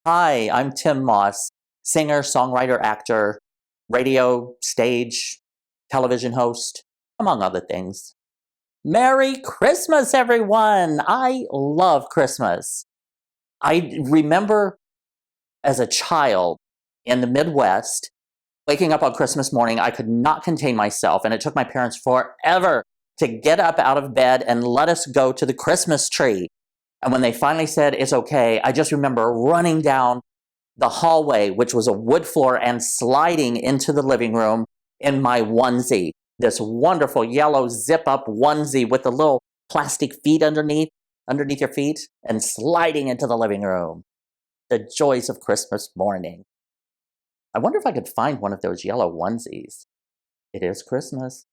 Hi, I'm Tym Moss, singer, songwriter, actor, radio, stage, television host, among other things. Merry Christmas, everyone! I love Christmas. I remember as a child in the Midwest, waking up on Christmas morning, I could not contain myself, and it took my parents forever to get up out of bed and let us go to the Christmas tree. And when they finally said, it's okay, I just remember running down the hallway, which was a wood floor, and sliding into the living room in my onesie. This wonderful yellow zip-up onesie with the little plastic feet underneath your feet, and sliding into the living room. The joys of Christmas morning. I wonder if I could find one of those yellow onesies. It is Christmas.